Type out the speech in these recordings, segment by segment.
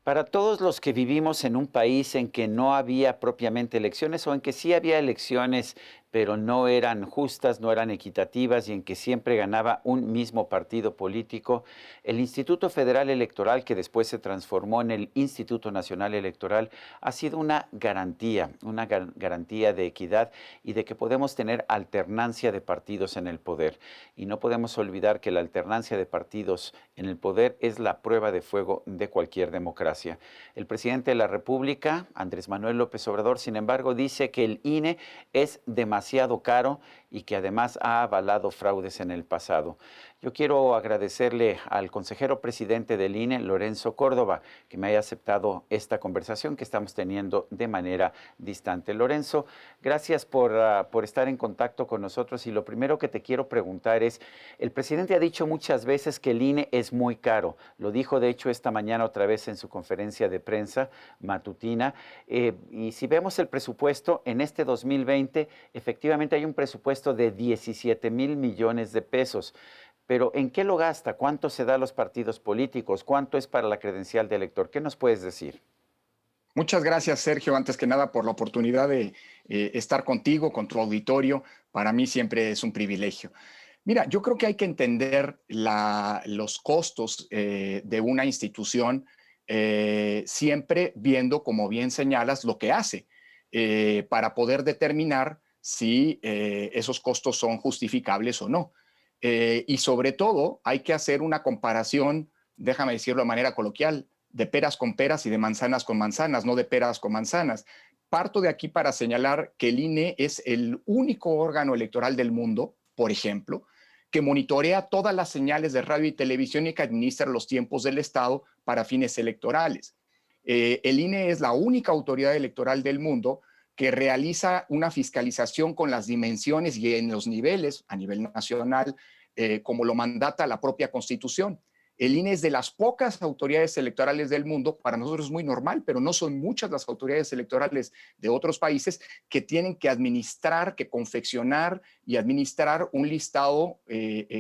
Para todos los que vivimos en un país en que no había propiamente elecciones o en que sí había elecciones, pero no eran justas, no eran equitativas y en que siempre ganaba un mismo partido político, el Instituto Federal Electoral, que después se transformó en el Instituto Nacional Electoral, ha sido una garantía de equidad y de que podemos tener alternancia de partidos en el poder. Y no podemos olvidar que la alternancia de partidos en el poder es la prueba de fuego de cualquier democracia. El presidente de la República, Andrés Manuel López Obrador, sin embargo, dice que el INE es demasiado caro y que además ha avalado fraudes en el pasado. Yo quiero agradecerle al consejero presidente del INE, Lorenzo Córdoba, que me haya aceptado esta conversación que estamos teniendo de manera distante. Lorenzo, gracias por estar en contacto con nosotros y lo primero que te quiero preguntar es, el presidente ha dicho muchas veces que el INE es muy caro. Lo dijo de hecho esta mañana otra vez en su conferencia de prensa matutina. Y si vemos el presupuesto en este 2020, efectivamente hay un presupuesto de 17,000 millones de pesos. Pero ¿en qué lo gasta? ¿Cuánto se da a los partidos políticos? ¿Cuánto es para la credencial de elector? ¿Qué nos puedes decir? Muchas gracias, Sergio, antes que nada por la oportunidad de estar contigo, con tu auditorio. Para mí siempre es un privilegio. Mira, yo creo que hay que entender los costos de una institución siempre viendo, como bien señalas, lo que hace para poder determinar si esos costos son justificables o no. Y sobre todo, hay que hacer una comparación, déjame decirlo de manera coloquial, de peras con peras y de manzanas con manzanas, no de peras con manzanas. Parto de aquí para señalar que el INE es el único órgano electoral del mundo, por ejemplo, que monitorea todas las señales de radio y televisión y que administra los tiempos del Estado para fines electorales. El INE es la única autoridad electoral del mundo que realiza una fiscalización con las dimensiones y en los niveles a nivel nacional, como lo mandata la propia Constitución. El INE es de las pocas autoridades electorales del mundo, para nosotros es muy normal, pero no son muchas las autoridades electorales de otros países que tienen que administrar, que confeccionar y administrar un listado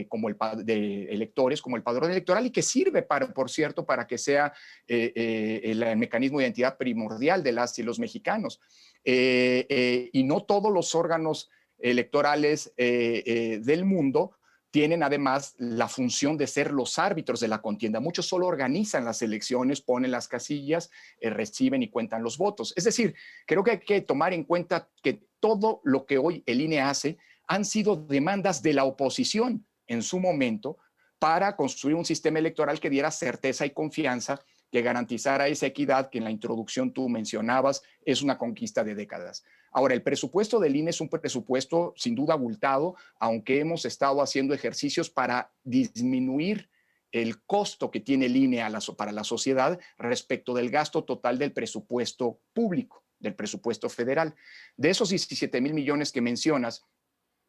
como de electores, como el padrón electoral, y que sirve, por cierto, para que sea el mecanismo de identidad primordial de las y los mexicanos. Y no todos los órganos electorales del mundo tienen además la función de ser los árbitros de la contienda. Muchos solo organizan las elecciones, ponen las casillas, reciben y cuentan los votos. Es decir, creo que hay que tomar en cuenta que todo lo que hoy el INE hace han sido demandas de la oposición en su momento para construir un sistema electoral que diera certeza y confianza, que garantizara esa equidad que en la introducción tú mencionabas es una conquista de décadas. Ahora, el presupuesto del INE es un presupuesto sin duda abultado, aunque hemos estado haciendo ejercicios para disminuir el costo que tiene el INE para la sociedad respecto del gasto total del presupuesto público, del presupuesto federal. De esos 17,000 millones que mencionas,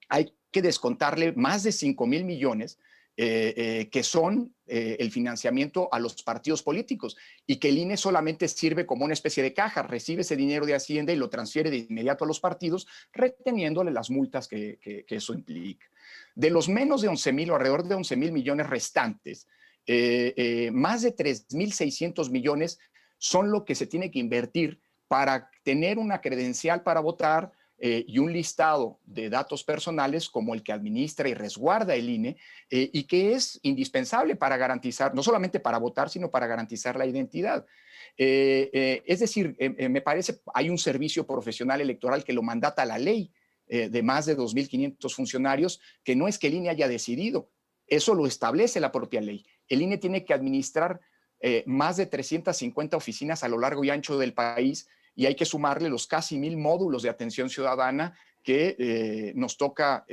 hay que descontarle más de 5,000 millones que son el financiamiento a los partidos políticos y que el INE solamente sirve como una especie de caja, recibe ese dinero de Hacienda y lo transfiere de inmediato a los partidos, reteniéndole las multas que eso implica. De los menos de 11,000 o alrededor de 11,000 millones restantes, más de 3,600 millones son lo que se tiene que invertir para tener una credencial para votar, y un listado de datos personales como el que administra y resguarda el INE, y que es indispensable para garantizar, no solamente para votar, sino para garantizar la identidad. Es decir, me parece, hay un servicio profesional electoral que lo mandata la ley, de más de 2,500 funcionarios, que no es que el INE haya decidido, eso lo establece la propia ley. El INE tiene que administrar más de 350 oficinas a lo largo y ancho del país, y hay que sumarle los casi 1,000 módulos de atención ciudadana que nos toca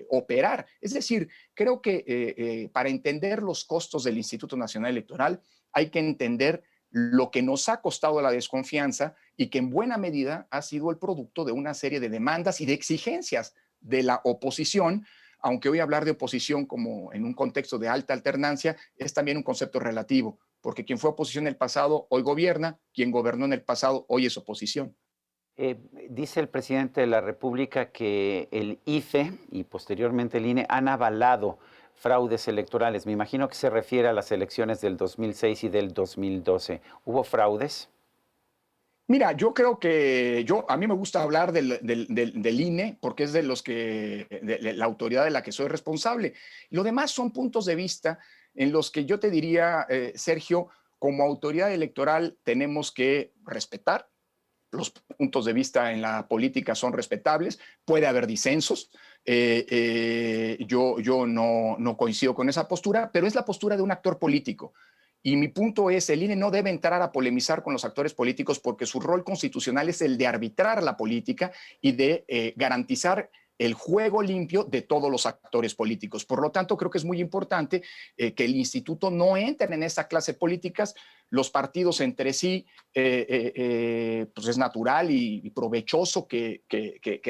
operar. Es decir, creo que para entender los costos del Instituto Nacional Electoral hay que entender lo que nos ha costado la desconfianza y que en buena medida ha sido el producto de una serie de demandas y de exigencias de la oposición, aunque hoy hablar de oposición como en un contexto de alta alternancia es también un concepto relativo, porque quien fue oposición en el pasado hoy gobierna, quien gobernó en el pasado hoy es oposición. Eh, Dice el presidente de la República que el IFE y posteriormente el INE han avalado fraudes electorales. Me imagino que se refiere a las elecciones del 2006 y del 2012. ¿Hubo fraudes? Mira, yo creo que a mí me gusta hablar del INE porque es de los que, de la autoridad de la que soy responsable. Lo demás son puntos de vista en los que yo te diría, Sergio, como autoridad electoral tenemos que respetar. Los puntos de vista en la política son respetables, puede haber disensos. Yo no coincido con esa postura, pero es la postura de un actor político. Y mi punto es, el INE no debe entrar a polemizar con los actores políticos porque su rol constitucional es el de arbitrar la política y de garantizar el juego limpio de todos los actores políticos. Por lo tanto, creo que es muy importante que el instituto no entre en esa clase de políticas. Los partidos entre sí, pues es natural y provechoso que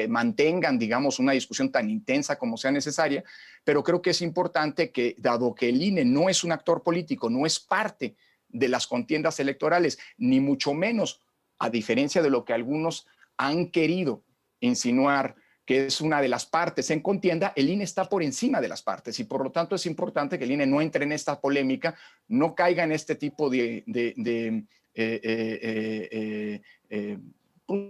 mantengan, digamos, una discusión tan intensa como sea necesaria, pero creo que es importante que, dado que el INE no es un actor político, no es parte de las contiendas electorales, ni mucho menos, a diferencia de lo que algunos han querido insinuar, que es una de las partes en contienda, el INE está por encima de las partes y por lo tanto es importante que el INE no entre en esta polémica, no caiga en este tipo pues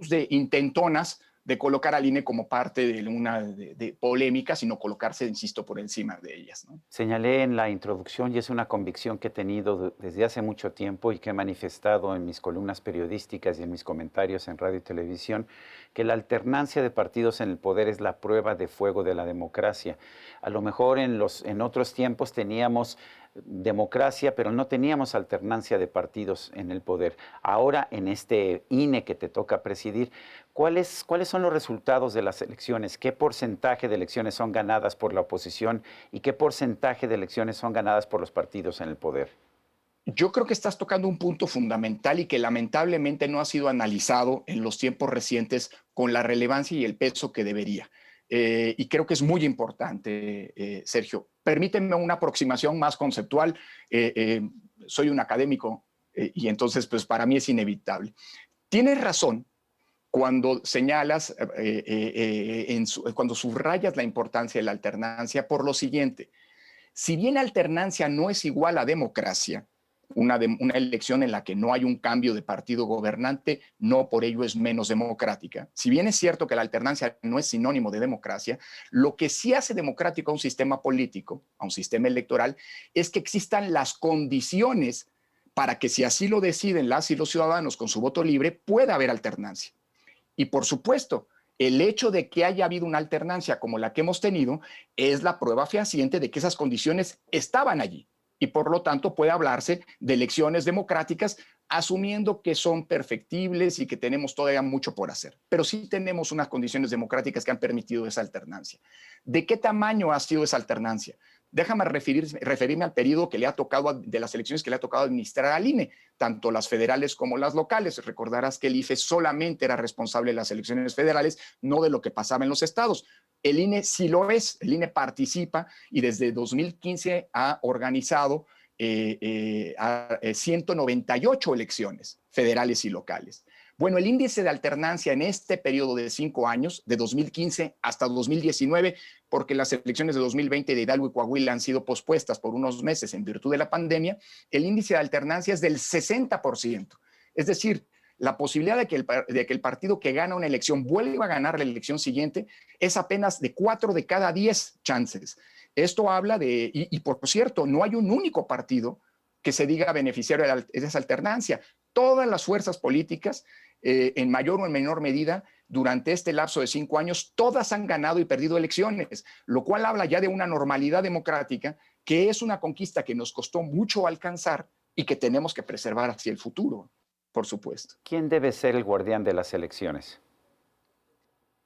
de intentonas de colocar al INE como parte de una polémica, sino colocarse, insisto, por encima de ellas, ¿no? Señalé en la introducción, y es una convicción que he tenido desde hace mucho tiempo y que he manifestado en mis columnas periodísticas y en mis comentarios en radio y televisión, que la alternancia de partidos en el poder es la prueba de fuego de la democracia. A lo mejor en otros tiempos teníamos democracia, pero no teníamos alternancia de partidos en el poder. Ahora, en este INE que te toca presidir, ¿cuáles son los resultados de las elecciones? ¿Qué porcentaje de elecciones son ganadas por la oposición y qué porcentaje de elecciones son ganadas por los partidos en el poder? Yo creo que estás tocando un punto fundamental y que lamentablemente no ha sido analizado en los tiempos recientes con la relevancia y el peso que debería. Y creo que es muy importante, Sergio. Permíteme una aproximación más conceptual. Soy un académico y entonces, pues para mí es inevitable. Tienes razón cuando señalas, cuando subrayas la importancia de la alternancia por lo siguiente. Si bien alternancia no es igual a democracia, una elección en la que no hay un cambio de partido gobernante, no por ello es menos democrática. Si bien es cierto que la alternancia no es sinónimo de democracia, lo que sí hace democrático a un sistema político, a un sistema electoral, es que existan las condiciones para que, si así lo deciden las y los ciudadanos con su voto libre, pueda haber alternancia. Y por supuesto, el hecho de que haya habido una alternancia como la que hemos tenido es la prueba fehaciente de que esas condiciones estaban allí y por lo tanto puede hablarse de elecciones democráticas asumiendo que son perfectibles y que tenemos todavía mucho por hacer. Pero sí tenemos unas condiciones democráticas que han permitido esa alternancia. ¿De qué tamaño ha sido esa alternancia? Déjame referirme al periodo que le ha tocado, de las elecciones que le ha tocado administrar al INE, tanto las federales como las locales. Recordarás que el IFE solamente era responsable de las elecciones federales, no de lo que pasaba en los estados. El INE sí lo es, el INE participa y desde 2015 ha organizado 198 elecciones federales y locales. Bueno, el índice de alternancia en este periodo de 5 años, de 2015 hasta 2019, porque las elecciones de 2020 de Hidalgo y Coahuila han sido pospuestas por unos meses en virtud de la pandemia, el índice de alternancia es del 60%. Es decir, la posibilidad de que el partido que gana una elección vuelva a ganar la elección siguiente es apenas de 4 de cada 10 chances. Esto habla de, y por cierto, no hay un único partido que se diga beneficiario de esa alternancia. Todas las fuerzas políticas, en mayor o en menor medida, durante este lapso de 5 años, todas han ganado y perdido elecciones, lo cual habla ya de una normalidad democrática que es una conquista que nos costó mucho alcanzar y que tenemos que preservar hacia el futuro, por supuesto. ¿Quién debe ser el guardián de las elecciones?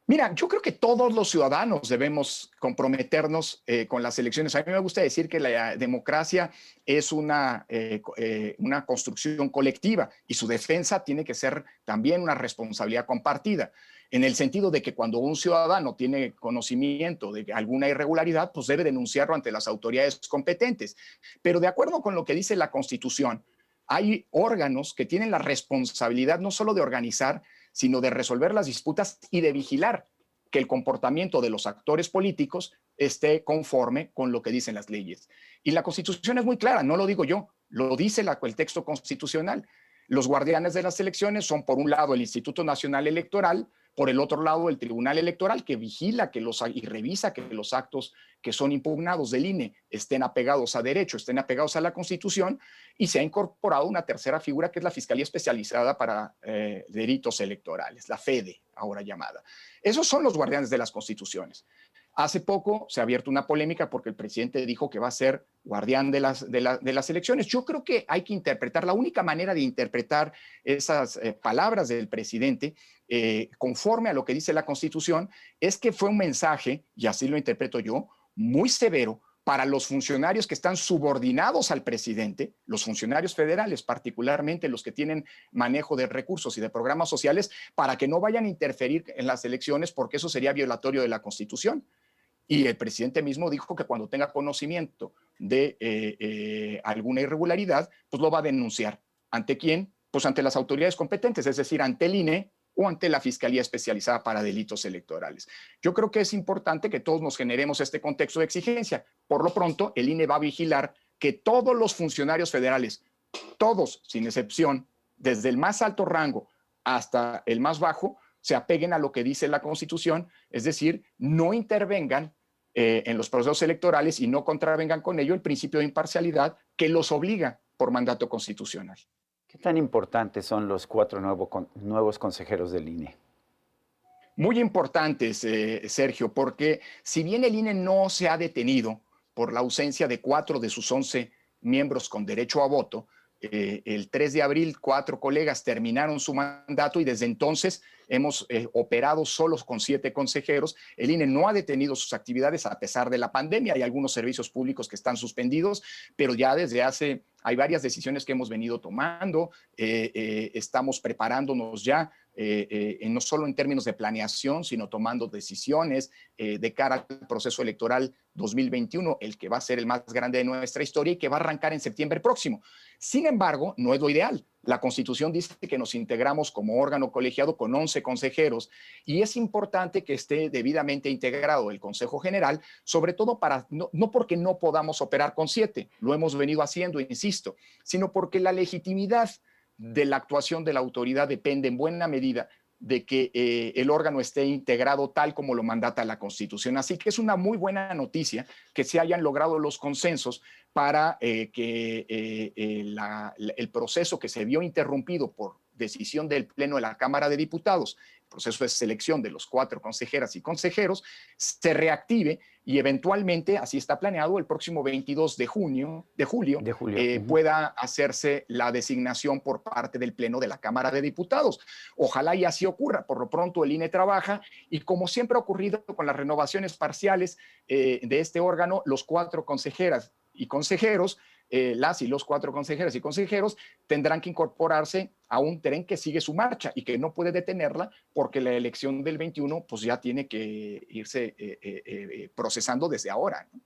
Mira, yo creo que todos los ciudadanos debemos comprometernos con las elecciones. A mí me gusta decir que la democracia es una construcción colectiva y su defensa tiene que ser también una responsabilidad compartida, en el sentido de que cuando un ciudadano tiene conocimiento de alguna irregularidad, pues debe denunciarlo ante las autoridades competentes. Pero de acuerdo con lo que dice la Constitución, hay órganos que tienen la responsabilidad no solo de organizar, sino de resolver las disputas y de vigilar que el comportamiento de los actores políticos esté conforme con lo que dicen las leyes. Y la Constitución es muy clara, no lo digo yo, lo dice el texto constitucional. Los guardianes de las elecciones son, por un lado, el Instituto Nacional Electoral, por el otro lado, el Tribunal Electoral, que vigila y revisa que los actos que son impugnados del INE estén apegados a derecho, estén apegados a la Constitución, y se ha incorporado una tercera figura, que es la Fiscalía Especializada para Delitos Electorales, la FEDE, ahora llamada. Esos son los guardianes de las constituciones. Hace poco se ha abierto una polémica porque el presidente dijo que va a ser guardián de las elecciones. Yo creo que hay que interpretar, la única manera de interpretar esas palabras del presidente conforme a lo que dice la Constitución es que fue un mensaje, y así lo interpreto yo, muy severo para los funcionarios que están subordinados al presidente, los funcionarios federales, particularmente los que tienen manejo de recursos y de programas sociales, para que no vayan a interferir en las elecciones, porque eso sería violatorio de la Constitución. Y el presidente mismo dijo que cuando tenga conocimiento de alguna irregularidad, pues lo va a denunciar. ¿Ante quién? Pues ante las autoridades competentes, es decir, ante el INE o ante la Fiscalía Especializada para Delitos Electorales. Yo creo que es importante que todos nos generemos este contexto de exigencia. Por lo pronto, el INE va a vigilar que todos los funcionarios federales, todos, sin excepción, desde el más alto rango hasta el más bajo, se apeguen a lo que dice la Constitución, es decir, no intervengan en los procesos electorales y no contravengan con ello el principio de imparcialidad que los obliga por mandato constitucional. ¿Qué tan importantes son los 4 nuevos consejeros del INE? Muy importantes, Sergio, porque si bien el INE no se ha detenido por la ausencia de 4 de sus 11 miembros con derecho a voto, el 3 de abril 4 colegas terminaron su mandato y desde entonces hemos operado solos con 7 consejeros. El INE no ha detenido sus actividades a pesar de la pandemia. Hay algunos servicios públicos que están suspendidos, pero ya desde hay varias decisiones que hemos venido tomando. Estamos preparándonos ya, no solo en términos de planeación, sino tomando decisiones de cara al proceso electoral 2021, el que va a ser el más grande de nuestra historia y que va a arrancar en septiembre próximo. Sin embargo, no es lo ideal. La Constitución dice que nos integramos como órgano colegiado con 11 consejeros y es importante que esté debidamente integrado el Consejo General, sobre todo no porque no podamos operar con 7, lo hemos venido haciendo, insisto, sino porque la legitimidad de la actuación de la autoridad depende en buena medida de que el órgano esté integrado tal como lo mandata la Constitución. Así que es una muy buena noticia que se hayan logrado los consensos para que el proceso que se vio interrumpido por decisión del Pleno de la Cámara de Diputados, el proceso de selección de los 4 consejeras y consejeros, se reactive y eventualmente, así está planeado, el próximo 22 de julio, pueda hacerse la designación por parte del Pleno de la Cámara de Diputados. Ojalá y así ocurra. Por lo pronto el INE trabaja y, como siempre ha ocurrido con las renovaciones parciales de este órgano, los 4 consejeras y consejeros, las y los 4 consejeras y consejeros tendrán que incorporarse a un tren que sigue su marcha y que no puede detenerla porque la elección del 21 pues ya tiene que irse procesando desde ahora, ¿no?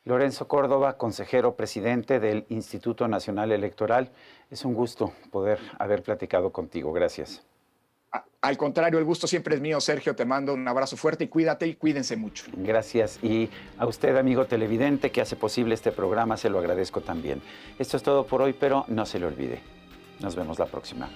Lorenzo Córdoba, consejero presidente del Instituto Nacional Electoral. Es un gusto poder haber platicado contigo. Gracias. Al contrario, el gusto siempre es mío, Sergio. Te mando un abrazo fuerte y cuídate y cuídense mucho. Gracias. Y a usted, amigo televidente, que hace posible este programa, se lo agradezco también. Esto es todo por hoy, pero no se le olvide. Nos vemos la próxima.